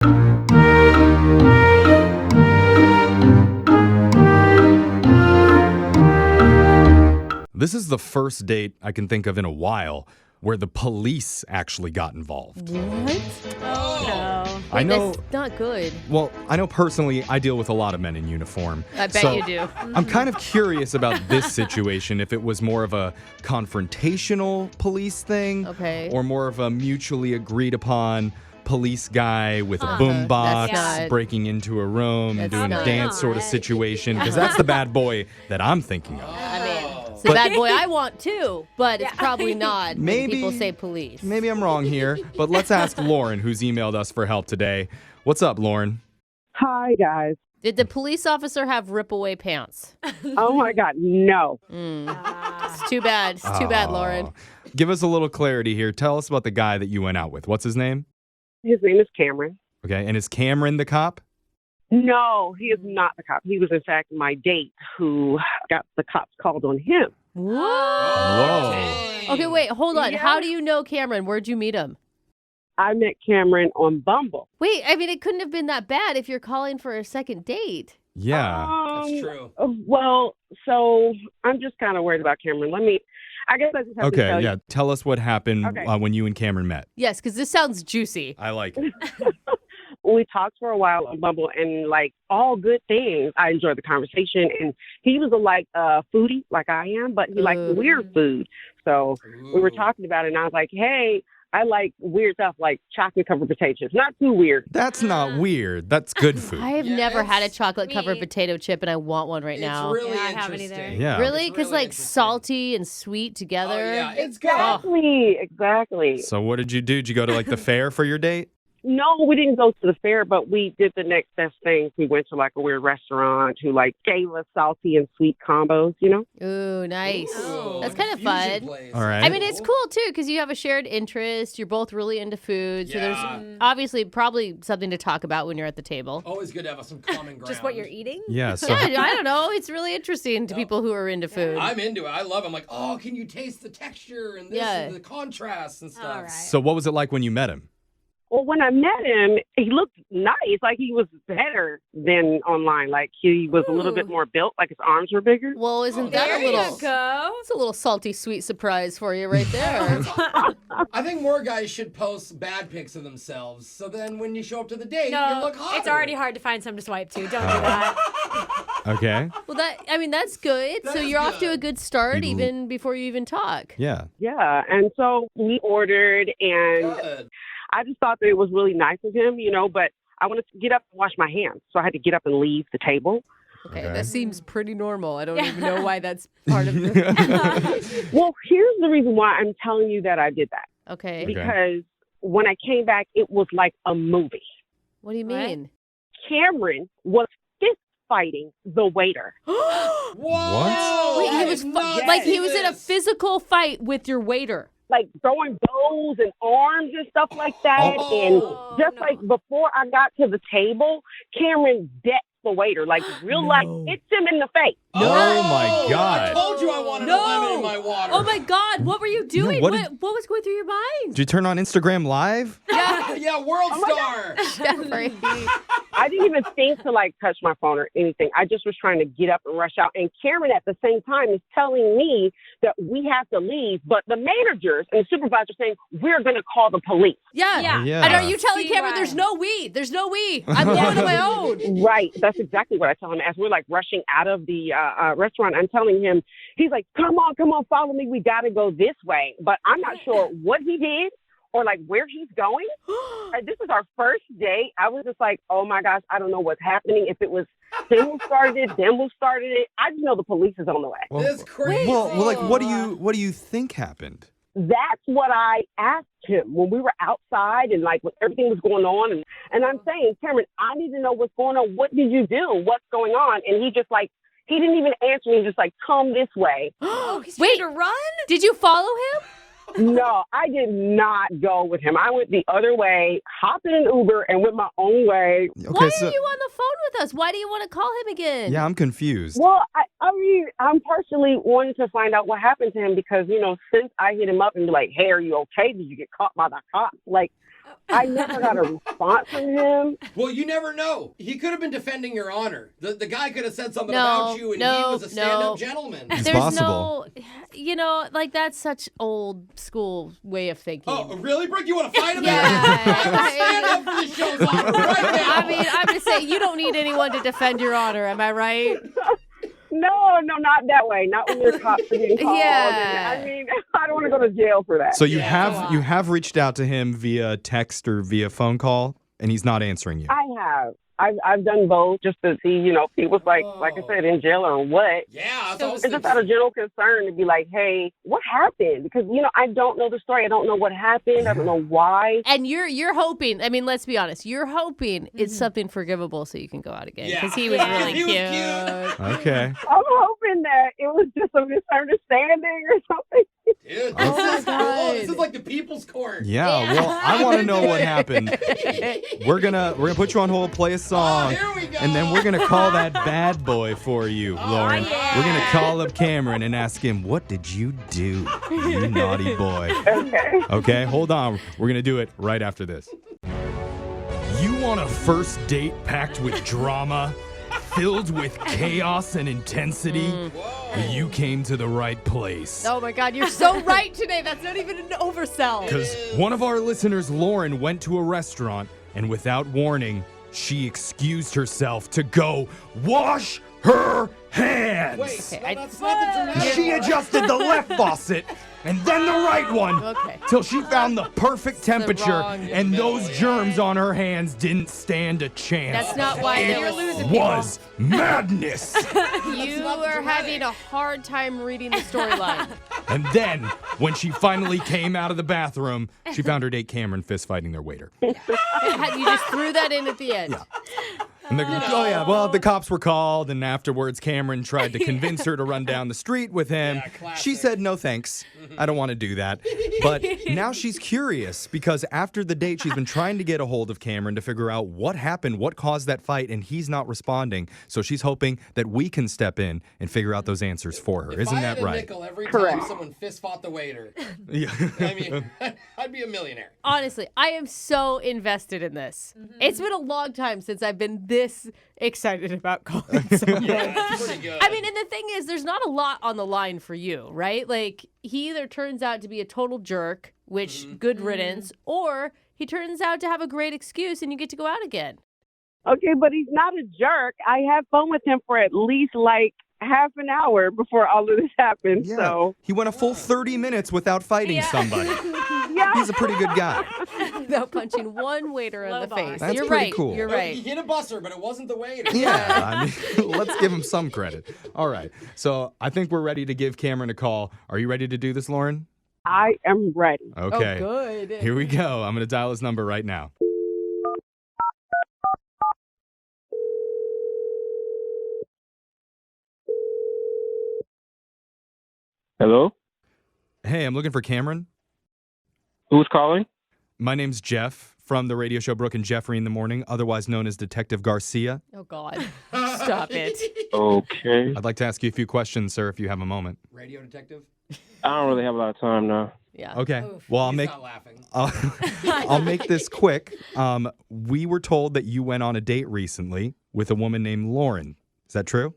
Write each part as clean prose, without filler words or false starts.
This is the first date I can think of in a while where the police actually got involved. What? Oh, no. I know. That's not good. Well, I know personally I deal with a lot of men in uniform. I bet so you do. I'm kind of curious about this situation, if it was more of a confrontational police thing Okay. or more of a mutually agreed upon police guy with a boombox That's not- breaking into a room and That's doing a not- dance sort of situation, because that's the bad boy that I'm thinking of. I mean, it's the bad boy I want too, but it's probably not when Maybe- people say police. Maybe I'm wrong here, but let's ask Lauren, who's emailed us for help today. What's up, Lauren? Hi, guys. Did the police officer have rip-away pants? Oh, my God, no. It's too bad. It's too bad, Lauren. Aw. Give us a little clarity here. Tell us about the guy that you went out with. What's his name? His name is Cameron. Okay, and is Cameron the cop? No, he is not the cop. He was, in fact, my date who got the cops called on him. Whoa. Okay, wait, hold on. Yeah. How do you know Cameron? Where'd you meet him? I met Cameron on Bumble. Wait, I mean, it couldn't have been that bad if you're calling for a second date. Yeah. That's true. Well, so I'm just kind of worried about Cameron. I guess I just have to Okay, tell yeah. Tell us what happened Okay. when you and Cameron met. Yes, because this sounds juicy. I like it. We talked for a while on Bumble, and like all good things. I enjoyed the conversation, and he was a foodie like I am, but he liked weird food. So we were talking about it, and I was like, hey, I like weird stuff like chocolate covered potato chips. Not too weird. That's not weird. That's good food. I have never had a Yes. chocolate-covered Me. potato chip, and I want one right now. It's really Yeah, I haven't either. interesting. Yeah. Really? It's Because, like, interesting. salty and sweet together. Oh, yeah, it's good. Exactly. So what did you do? Did you go to like the fair for your date? No, we didn't go to the fair, but we did the next best thing. We went to like a weird restaurant who like gave us salty and sweet combos, you know? Ooh, nice. Ooh, That's kind of fusion fun. place. All right. I mean, it's cool, too, because you have a shared interest. You're both really into food. So Yeah. there's obviously probably something to talk about when you're at the table. Always good to have some common ground. Just what you're eating? Yeah. So Yeah, I don't know. It's really interesting to people who are into food. I'm into it. I love it. I'm like, oh, can you taste the texture and this Yeah. and the contrast and stuff? All right. so what was it like when you met him? Well, when I met him, he looked nice. Like he was better than online. Like he was a little bit more built, like his arms were bigger. Well, isn't that There a little... you go. It's a little salty, sweet surprise for you right there. I think more guys should post bad pics of themselves. So then when you show up to the date, you No, look hotter. it's already hard to find some to swipe to. Don't do that. Okay. Well, that's good. That So is you're off to good. a good start You- even before you even talk. Yeah. Yeah. And so we ordered, and Good. I just thought that it was really nice of him, you know, but I wanted to get up and wash my hands. So I had to get up and leave the table. Okay, Okay. that seems pretty normal. I don't even know why that's part of the... Well, here's the reason why I'm telling you that I did that. Okay. Because when I came back, it was like a movie. What do you What? mean? Cameron was fist fighting the waiter. Whoa! Wait, he was like he was in a physical fight with your waiter. Like throwing bows and arms and stuff like that. Oh, and just no. like before I got to the table, Cameron decked the waiter, like real life, hits him in the face. Oh, my God. I told you I wanted No. a lemon in my water. Oh my God! What were you doing? what what, did- what was going through your mind? Did you turn on Instagram Live? Yeah, world star. Jeffrey. I didn't even think to like touch my phone or anything. I just was trying to get up and rush out. And Cameron at the same time is telling me that we have to leave, but the managers and the supervisor saying we're going to call the police. Yeah. Yeah. Yeah. And are you telling See Cameron why. there's no we? There's no we. I'm going on my own. Right. That's exactly what I tell him as we're like rushing out of the restaurant. I'm telling him, he's like, come on, follow me. We got to go this way. But I'm not sure what he did or like where he's going. This is our first date. I was just like, oh my gosh, I don't know what's happening. If it was him who started it, them who started it. I just know the police is on the way. Well, That's crazy. well, like what do you think happened? That's what I asked him when we were outside and like when everything was going on. And I'm saying, Cameron, I need to know what's going on. What did you do? What's going on? And he just like, he didn't even answer me. Just like, come this way. Oh, he's Wait. trying to run? Did you follow him? No, I did not go with him. I went the other way, hopped in an Uber and went my own way. Okay, Why so are you on the phone with us? Why do you want to call him again? yeah, I'm confused. Well, I mean, I'm partially wanting to find out what happened to him because, you know, since I hit him up and be like, hey, are you okay? Did you get caught by the cops? Like, I never got a response from him. Well, you never know. He could have been defending your honor. The guy could have said something No, about you, and he no, was a stand-up no. gentleman. It's There's possible. no, like that's such old school way of thinking. Oh, really, Brooke? You want to fight him? Yeah. Stand up for the show's honor right now. I mean, I'm just saying, you don't need anyone to defend your honor. Am I right? No, not that way. Not when your cops are getting called. Yeah. I mean, I don't want to go to jail for that. So you Yeah, have reached out to him via text or via phone call, and he's not answering you. I have. I've done both just to see, if he was like I said, in jail or what. Yeah, I was It's just out of general concern to be like, hey, what happened? Because, I don't know the story. I don't know what happened. I don't know why. And you're hoping. I mean, let's be honest. You're hoping it's something forgivable so you can go out again because he was really He was cute. Okay. I'm hoping that it was just a misunderstanding or something. Dude, Oh my this is cool. God. This is like the people's court. Yeah, well, I want to know what happened. We're gonna put you on hold, play a song, here we go. and then we're gonna call that bad boy for you, Lauren. yeah. We're gonna call up Cameron and ask him, "What did you do, you naughty boy?" Okay. Okay, hold on. We're gonna do it right after this. You want a first date packed with drama, filled with chaos and intensity? You came to the right place. Oh my God, you're so right today. That's not even an oversell. Because one of our listeners, Lauren, went to a restaurant and without warning, she excused herself to go wash her hands. Wait, Okay, that's not the dramatic She part. adjusted the left faucet and then the right one Okay. till she found the perfect temperature wrong- and those germs on her hands didn't stand a chance. That's not why they were losing people. Was madness. You not the are dramatic. having a hard time reading the storyline. And then, when she finally came out of the bathroom, she found her date Cameron fist fighting their waiter. You just threw that in at the end. And the cops were called, and afterwards Cameron tried to convince her to run down the street with him. Yeah, classic. She said, no thanks, I don't want to do that. But now she's curious because after the date, she's been trying to get a hold of Cameron to figure out what happened, what caused that fight, and he's not responding. So she's hoping that we can step in and figure out those answers for her. If Isn't I that had a right? nickel every time Correct. someone fist fought the waiter, Yeah. I mean, I'd be a millionaire. Honestly, I am so invested in this. It's been a long time since I've been this excited about calling someone. Yeah, it's pretty good. I mean, and the thing is, there's not a lot on the line for you, right? Like, he either turns out to be a total jerk, which good riddance, or he turns out to have a great excuse and you get to go out again. Okay, but he's not a jerk. I had fun with him for at least like half an hour before all of this happened. Yeah. So, He went a full 30 minutes without fighting somebody. yeah. He's a pretty good guy. Without punching one waiter in Low the bar. face. That's You're pretty right. cool. You're He right. hit a busser, but it wasn't the waiter. Yeah, I mean, let's give him some credit. All right, so I think we're ready to give Cameron a call. Are you ready to do this, Lauren? I am ready. Okay. Oh, good. Here we go. I'm going to dial his number right now. Hello? Hey, I'm looking for Cameron. Who's calling? My name's Jeff from the radio show Brooke and Jeffrey in the Morning, otherwise known as Detective Garcia. Oh, God. Stop it. Okay. I'd like to ask you a few questions, sir, if you have a moment. Radio detective? I don't really have a lot of time now. Yeah. Okay. Well, I'll He's make not laughing. I'll make this quick. We were told that you went on a date recently with a woman named Lauren. Is that true?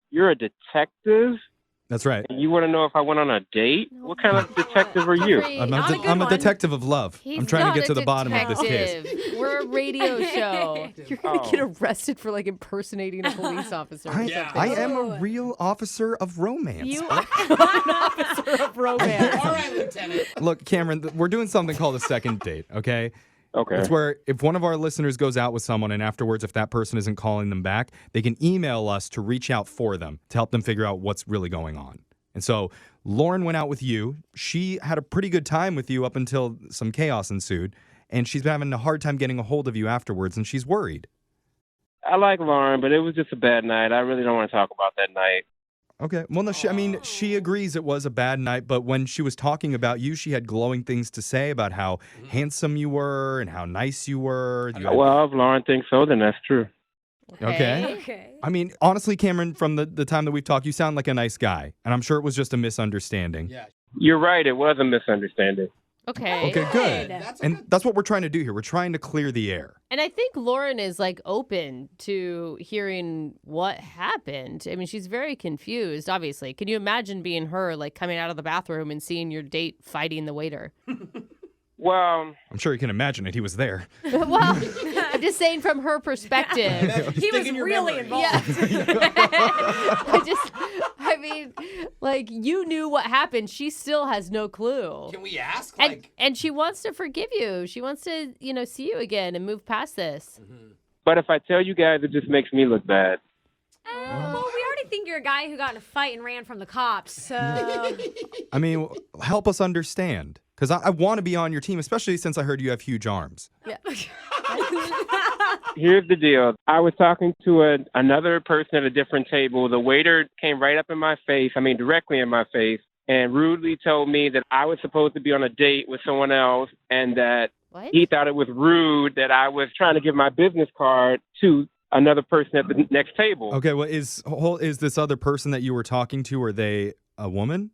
You're a detective? That's right. And you want to know if I went on a date? What kind of detective are you? Jeffrey, I'm not a good I'm a one. detective of love. He's I'm trying not to get a to the bottom of this case. detective. We're a radio show. You're going to Oh. get arrested for like impersonating a police officer. or Yeah. something. I am a real officer of romance. You are an officer of romance. All right, Lieutenant. Look, Cameron, we're doing something called a second date, okay? Okay. It's where if one of our listeners goes out with someone and afterwards, if that person isn't calling them back, they can email us to reach out for them to help them figure out what's really going on. And so Lauren went out with you. She had a pretty good time with you up until some chaos ensued. And she's been having a hard time getting a hold of you afterwards, and she's worried. I like Lauren, but it was just a bad night. I really don't want to talk about that night. Okay. Well, no, she agrees it was a bad night, but when she was talking about you, she had glowing things to say about how handsome you were and how nice you were. You had- Well, if Lauren thinks so, then that's true. Okay. Okay. I mean, honestly, Cameron, from the time that we've talked, you sound like a nice guy, and I'm sure it was just a misunderstanding. Yeah. You're right. It was a misunderstanding. Okay. Okay, good. That's a And good. that's what we're trying to do here. We're trying to clear the air. And I think Lauren is like open to hearing what happened. I mean, she's very confused, obviously. Can you imagine being her, like coming out of the bathroom and seeing your date fighting the waiter? Well, I'm sure you can imagine it. He was there. Well, I'm just saying from her perspective. He was Stick in your really memory. involved. I mean, like you knew what happened. She still has no clue. Can we ask? And, Like, and she wants to forgive you. She wants to, see you again and move past this. but if I tell you guys, it just makes me look bad. Well, we already think you're a guy who got in a fight and ran from the cops. So I mean, help us understand. Because I want to be on your team, especially since I heard you have huge arms. Yeah. Here's the deal. I was talking to another person at a different table. The waiter came right up in my face, directly in my face, and rudely told me that I was supposed to be on a date with someone else and that What? he thought it was rude that I was trying to give my business card to another person at the next table. Okay, well, is this other person that you were talking to, are they a woman?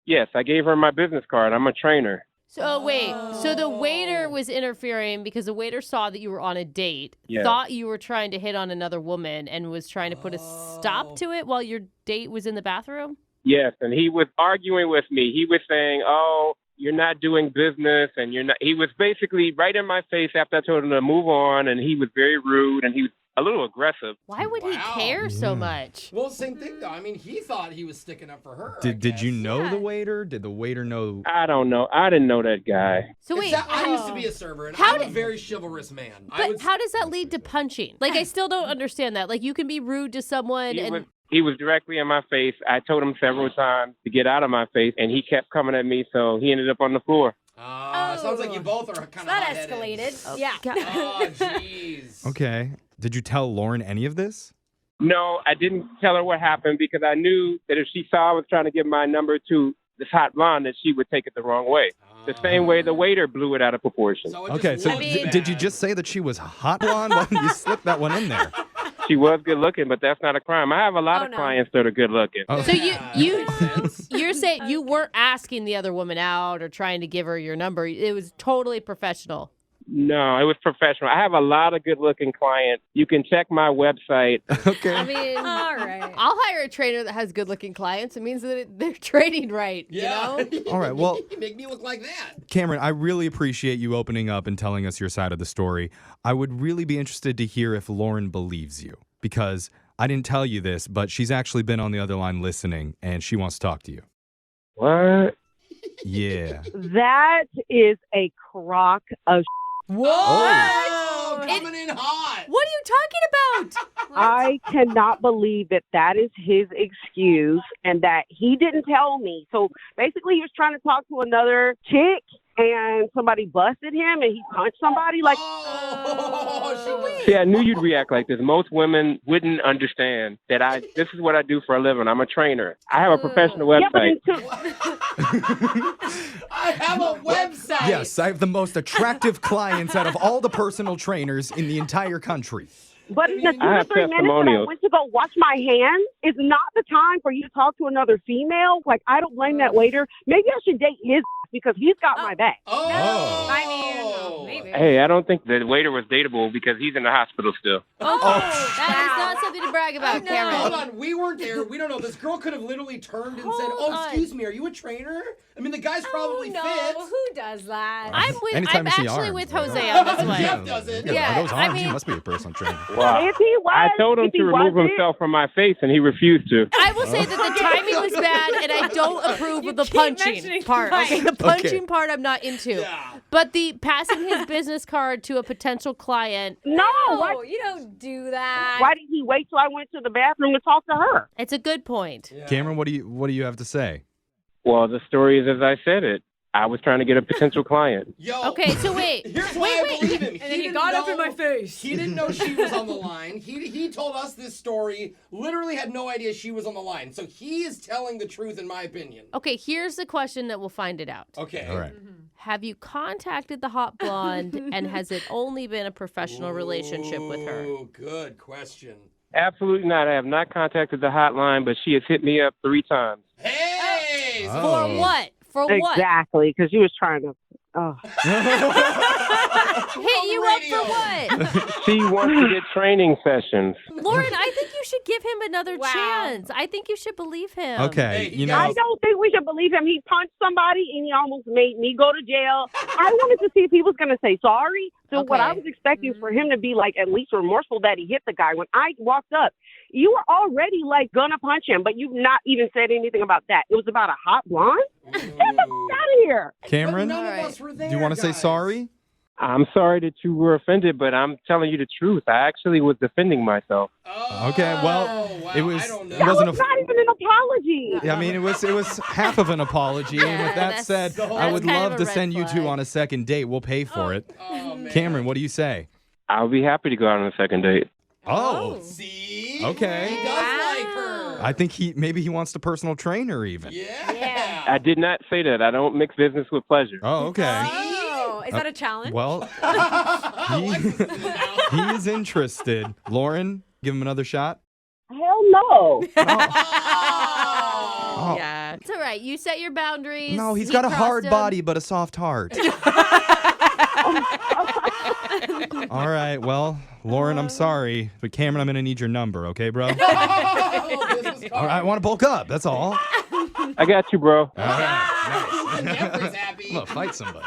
Yes, I gave her my business card. I'm a trainer. So wait, so the waiter was interfering because the waiter saw that you were on a date, Yeah. thought you were trying to hit on another woman, and was trying to put a stop to it while your date was in the bathroom? Yes, and he was arguing with me. He was saying, "Oh, you're not doing business," and you're not. He was basically right in my face after I told him to move on, and he was very rude and he was a little aggressive. Why would he Wow. care so Yeah. much? well, same thing though. I mean, he thought he was sticking up for her. Did you know Yeah. the waiter? Did the waiter know? I don't know. I didn't know that guy. So wait, I used to be a server, and How I'm a did- very chivalrous man. but how does that lead to punching? Like, I still don't understand that. Like, you can be rude to someone and... He was directly in my face. I told him several times to get out of my face, and he kept coming at me, so he ended up on the floor. Sounds like you both are kind of that escalated. Yeah. Oh, jeez. Okay. Did you tell Lauren any of this? No, I didn't tell her what happened because I knew that if she saw I was trying to give my number to this hot blonde, that she would take it the wrong way. The same way the waiter blew it out of proportion. So it Okay, just so looks did you bad. just say that she was hot blonde? Why didn't you slip that one in there? She was good looking, but that's not a crime. I have a lot Oh, of no. clients that are good looking. Oh. So you Makes sense. you're saying you weren't asking the other woman out or trying to give her your number. It was totally professional. No, it was professional. I have a lot of good looking clients. You can check my website. Okay. I mean, All right. I'll hire a trainer that has good-looking clients. It means that they're trading right, Yeah. you know? All right, well- You make me look like that. Cameron, I really appreciate you opening up and telling us your side of the story. I would really be interested to hear if Lauren believes you, because I didn't tell you this, but she's actually been on the other line listening, and she wants to talk to you. What? Yeah. That is a crock of Oh, coming in hot. What are you talking about? I cannot believe that that is his excuse and that he didn't tell me. So basically, he was trying to talk to another chick and somebody busted him and he punched somebody. Like, Oh, she was. See, I knew you'd react like this. Most women wouldn't understand that this is what I do for a living. I'm a trainer. I have a professional yeah, but website. I have a website. Yes, I have the most attractive clients out of all the personal trainers in the entire country. but in the 2 I or have 3 minutes that I testimonials. went to go wash my hands is not the time for you to talk to another female. Like, I don't blame that waiter. Maybe I should date his because he's got my back. Oh. I mean, maybe. Hey, I don't think the waiter was dateable because he's in the hospital still. Oh, that is not something to brag about, Cameron. Hold on, we weren't there. We don't know. This girl could have literally turned and said, Hold "Oh, on. excuse me, are you a trainer?" I mean, the guy's probably no, fit. who does that? Anytime I'm you see actually arms, with like, Jose on this one. Jeff does it. Yeah, Those I arms, mean- you must be a personal trainer. Wow. If he was, I told him if he to remove wasn't, himself from my face, and he refused to. I will say that the timing was bad, and I don't approve of the keep punching mentioning part. the Okay, fight. the punching part I'm not into. Yeah. But the passing his business card to a potential client, no, why, Oh, you don't do that. why did he wait till I went to the bathroom to talk to her? it's a good point. Yeah. Cameron, what do you have to say? Well, the story is as I said it. I was trying to get a potential client. Yo. Okay, so wait. Here's why I believe him. And then he didn't got up in know- my face. He didn't know she was on the line. He told us this story. Literally had no idea she was on the line. So he is telling the truth, in my opinion. Okay, here's the question that we'll find it out. Okay. All right. Have you contacted the hot blonde, and has it only been a professional relationship with her? Ooh, good question. Absolutely not. I have not contacted the hotline, but she has hit me up 3 times. Hey. Oh. For what? For what? Exactly, because you was trying to Oh. Hit you up for what? She wants to get training sessions. Lauren, I think you should give him another Wow. chance. I think you should believe him. Okay, Hey, you I know. I don't think we should believe him. He punched somebody and he almost made me go to jail. I wanted to see if he was going to say sorry. So what I Okay. was expecting for him to be like at least remorseful that he hit the guy. When I walked up, you were already like gonna punch him, but you've not even said anything about that. It was about a hot blonde. Get the fuck out of here. Cameron, But none Alright. of us were there, do you want to say guys. sorry? I'm sorry that you were offended, but I'm telling you the truth. I actually was defending myself. Oh, Okay, well, wow, it was- I don't know. it That was wasn't a- not even an apology. Yeah, I mean, it was half of an apology. and Yeah, with that that's- said, that's I would kind of love a to red send you two flag. on a second date. We'll pay for it. Oh, man. Cameron, what do you say? I'll be happy to go out on a second date. Oh, See? Okay. He does like her. I think maybe he wants the personal trainer even. Yeah. I did not say that. I don't mix business with pleasure. Oh, okay. Oh, is that a challenge? Well, Alexis is in the house. he is interested. Lauren, give him another shot. Hell no. Oh. Yeah. It's all right. You set your boundaries. No, he's He got a crossed hard them. body, but a soft heart. All right, well, Lauren, I'm sorry, but Cameron, I'm going to need your number, okay, bro? Business card. All right, I want to bulk up, that's all. I got you, bro. All right, nice. Jeffrey's happy. I'm going to fight somebody.